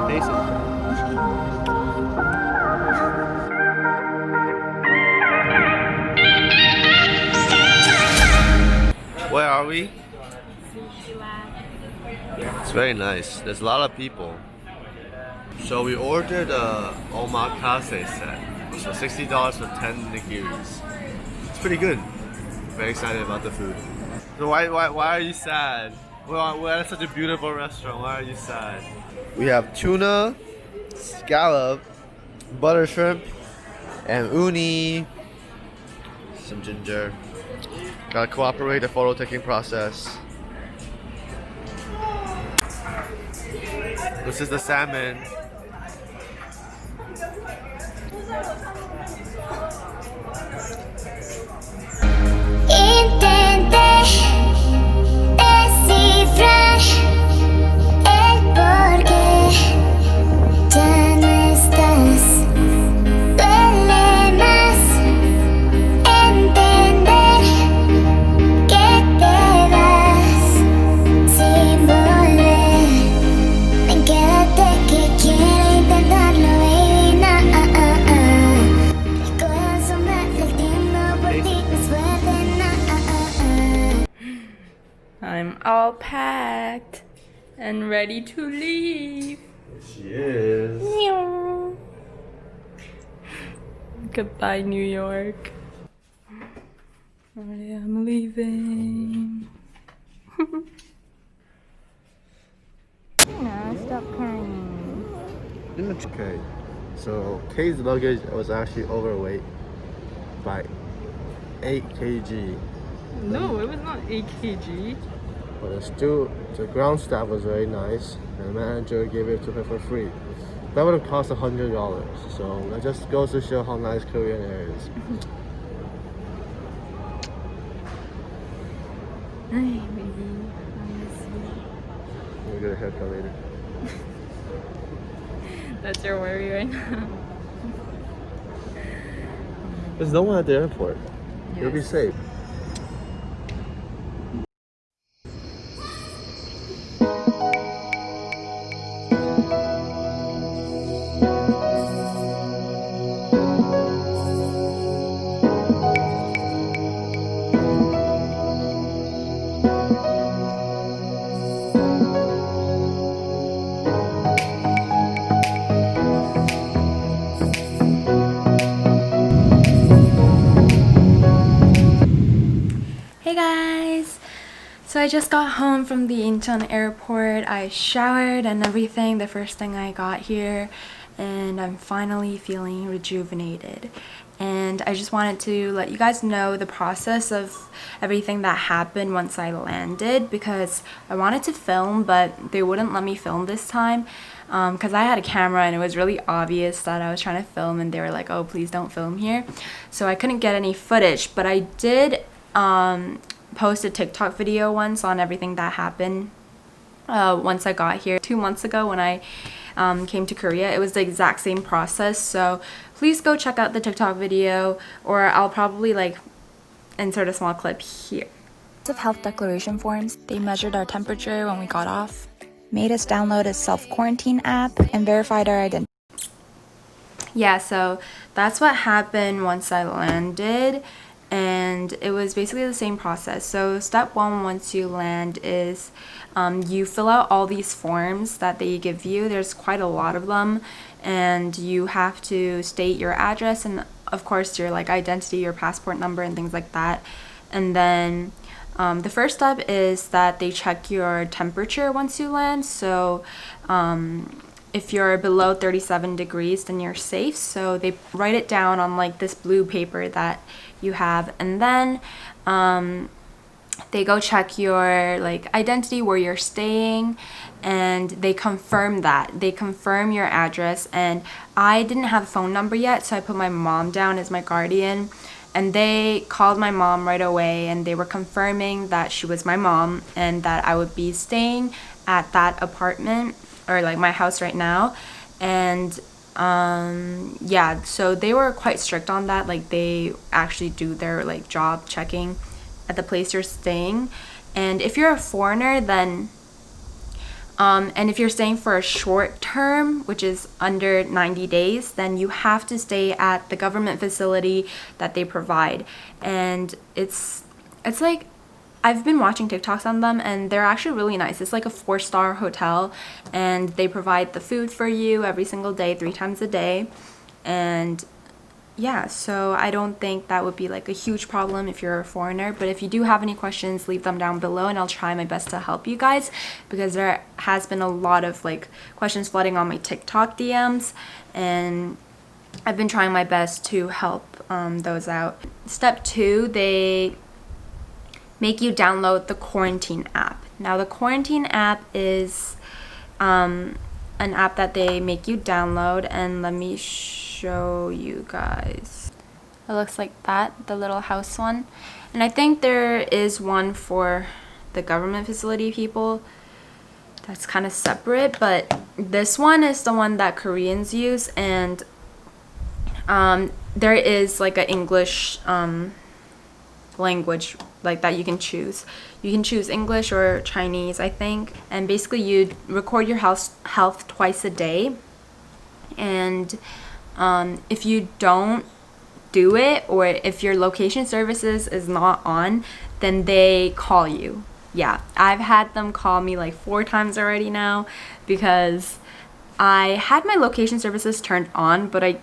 Taste it. Where are we? It's very nice. There's a lot of people. So we ordered a omakase set. So $60 for 10 nigiris. It's pretty good. Very excited about the food. So why are you sad? We're at such a beautiful restaurant. Why are you sad? We have tuna, scallop, butter shrimp, and uni. Some ginger. Gotta cooperate the photo taking process. This is the salmon. Intenté descifrar el porqué ya no estás. Duele más entender que te vas sin volver. Ven, quédate que quiero intentarlo, baby, nah. El corazón va latiendo por ti más fuerte, nah. I'm all packed and ready to leave. She is. Meow. Goodbye, New York. I am leaving. Tina, stop crying. Okay, so Kay's luggage was actually overweight by 8 kg. No, it was not 8 kg. But it's still, the ground staff was very nice, and the manager gave it to her for free. That would have cost $100, so that just goes to show how nice Korean Air is. Hi, baby. I miss you. We'll get a haircut later. That's your worry right now. There's no one at the airport. You'll be Yes. safe. Hey guys! So I just got home from the Incheon airport. I showered and everything the first thing I got here, and I'm finally feeling rejuvenated. And I just wanted to let you guys know the process of everything that happened once I landed, because I wanted to film but they wouldn't let me film this time because I had a camera and it was really obvious that I was trying to film, and they were like, oh, please don't film here. So I couldn't get any footage, but I did post a TikTok video once on everything that happened once I got here 2 months ago when I came to Korea. It was the exact same process, so please go check out the TikTok video, or I'll probably like insert a small clip here. Of health declaration forms, they measured our temperature when we got off, made us download a self-quarantine app, and verified our identity. Yeah, so that's what happened once I landed, and it was basically the same process. So step one once you land is you fill out all these forms that they give you. There's quite a lot of them, and you have to state your address and of course your like identity, your passport number and things like that. And then the first step is that they check your temperature once you land. So if you're below 37 degrees, then you're safe. So they write it down on like this blue paper that you have, and then they go check your like identity, where you're staying, and they confirm that. They confirm your address, and I didn't have a phone number yet, so I put my mom down as my guardian, and they called my mom right away, and they were confirming that she was my mom and that I would be staying at that apartment, or like my house right now. And yeah, so they were quite strict on that. Like they actually do their like job checking at the place you're staying. And if you're a foreigner, then And if you're staying for a short term, which is under 90 days, then you have to stay at the government facility that they provide. And it's like, I've been watching TikToks on them, and they're actually really nice. It's like a 4-star hotel, and they provide the food for you every single day, 3 times a day. And yeah, so I don't think that would be like a huge problem if you're a foreigner. But if you do have any questions, leave them down below, and I'll try my best to help you guys, because there has been a lot of like questions flooding on my TikTok DMs, and I've been trying my best to help those out. Step 2, they make you download the quarantine app. Now the quarantine app is an app that they make you download, and let me show you guys. It looks like that, the little house one. And I think there is one for the government facility people that's kind of separate, but this one is the one that Koreans use, and there is like an English language like that you can choose. You can choose English or Chinese, I think. And basically you record your health twice a day, and if you don't do it, or if your location services is not on, then they call you. Yeah, I've had them call me like 4 times already now, because I had my location services turned on, but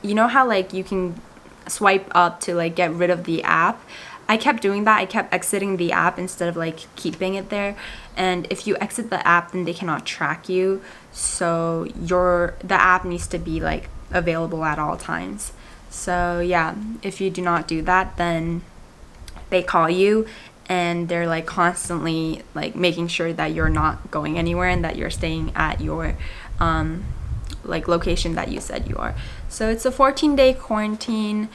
you know how like you can swipe up to like get rid of the app? I kept doing that. I kept exiting the app instead of like keeping it there. And if you exit the app, then they cannot track you. So the app needs to be like available at all times. So yeah, if you do not do that, then they call you, and they're like constantly like making sure that you're not going anywhere and that you're staying at your like location that you said you are. So it's a 14-day quarantine.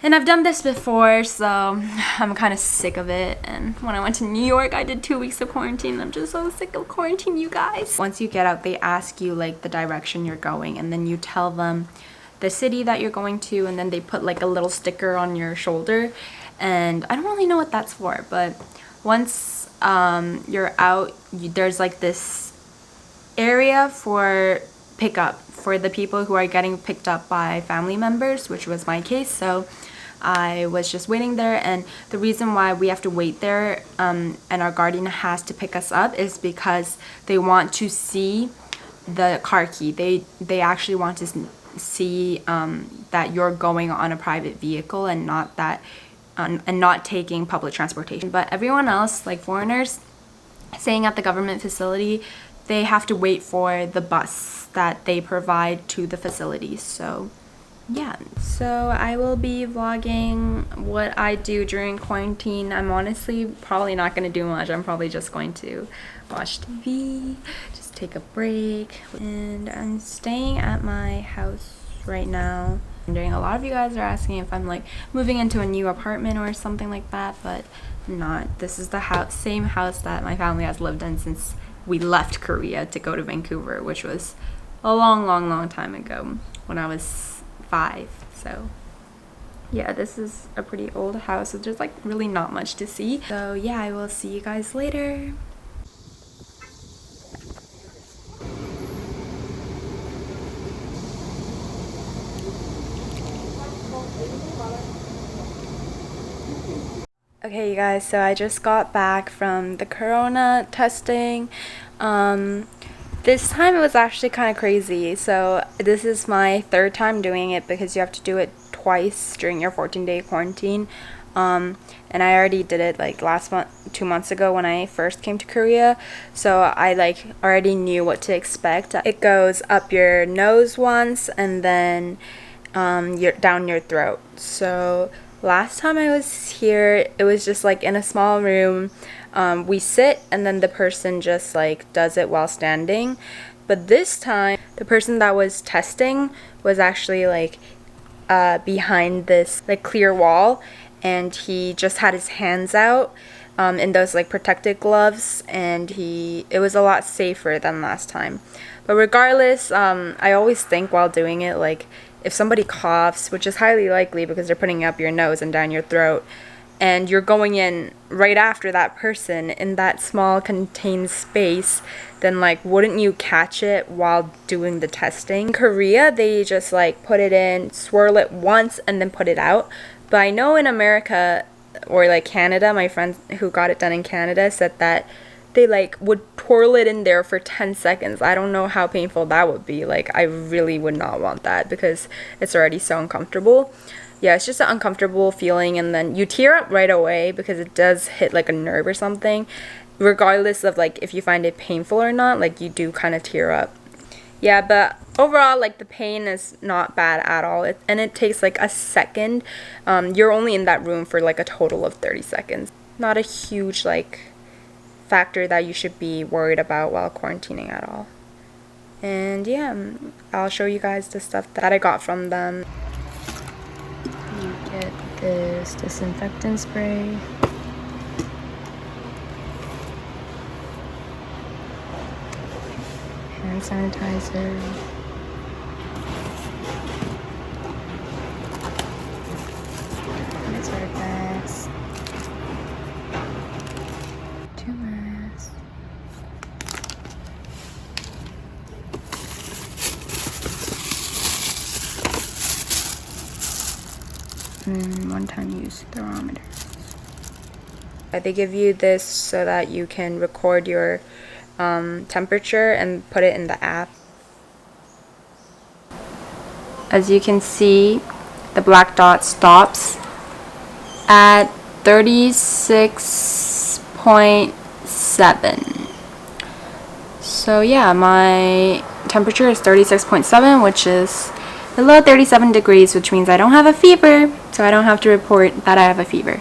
And I've done this before, so I'm kind of sick of it. And when I went to New York, I did 2 weeks of quarantine. I'm just so sick of quarantine, you guys. Once you get out, they ask you like the direction you're going, and then you tell them the city that you're going to, and then they put like a little sticker on your shoulder. And I don't really know what that's for, but once you're out, there's like this area for pickup for the people who are getting picked up by family members, which was my case. So I was just waiting there, and the reason why we have to wait there and our guardian has to pick us up is because they want to see the car key. They actually want to see that you're going on a private vehicle and not that and not taking public transportation. But everyone else, like foreigners staying at the government facility, they have to wait for the bus that they provide to the facility. So yeah, so I will be vlogging what I do during quarantine. I'm honestly probably not going to do much. I'm probably just going to watch TV, just take a break. And I'm staying at my house right now. A lot of you guys are asking if I'm like moving into a new apartment or something like that, but I'm not. This is the same house that my family has lived in since we left Korea to go to Vancouver, which was a long time ago when I was 5. So yeah, this is a pretty old house, so there's like really not much to see. So yeah, I will see you guys later. Okay, you guys, so I just got back from the corona testing. This time it was actually kind of crazy. So this is my 3rd time doing it, because you have to do it twice during your 14-day quarantine. And I already did it like 2 months ago when I first came to Korea, so I like already knew what to expect. It goes up your nose once, and then down your throat. So last time I was here, it was just like in a small room. We sit, and then the person just like does it while standing. But this time, the person that was testing was actually like behind this like clear wall, and he just had his hands out in those like protective gloves, and it was a lot safer than last time. But regardless, I always think while doing it, like if somebody coughs, which is highly likely because they're putting it up your nose and down your throat, and you're going in right after that person in that small contained space, then like wouldn't you catch it while doing the testing? In Korea, they just like put it in, swirl it once, and then put it out. But I know in America or like Canada, my friend who got it done in Canada said that they like would twirl it in there for 10 seconds. I don't know how painful that would be. Like, I really would not want that because it's already so uncomfortable. Yeah, it's just an uncomfortable feeling, and then you tear up right away because it does hit like a nerve or something. Regardless of like if you find it painful or not, like you do kind of tear up. Yeah, but overall, like the pain is not bad at all, and it takes like a second. You're only in that room for like a total of 30 seconds. Not a huge like factor that you should be worried about while quarantining at all. And yeah, I'll show you guys the stuff that I got from them. You get this disinfectant spray. Hand sanitizer. That's our bags. 2 masks. And one-time use thermometers. They give you this so that you can record your temperature and put it in the app. As you can see, the black dot stops at 36.7. So yeah, my temperature is 36.7, which is below 37 degrees, which means I don't have a fever, so I don't have to report that I have a fever.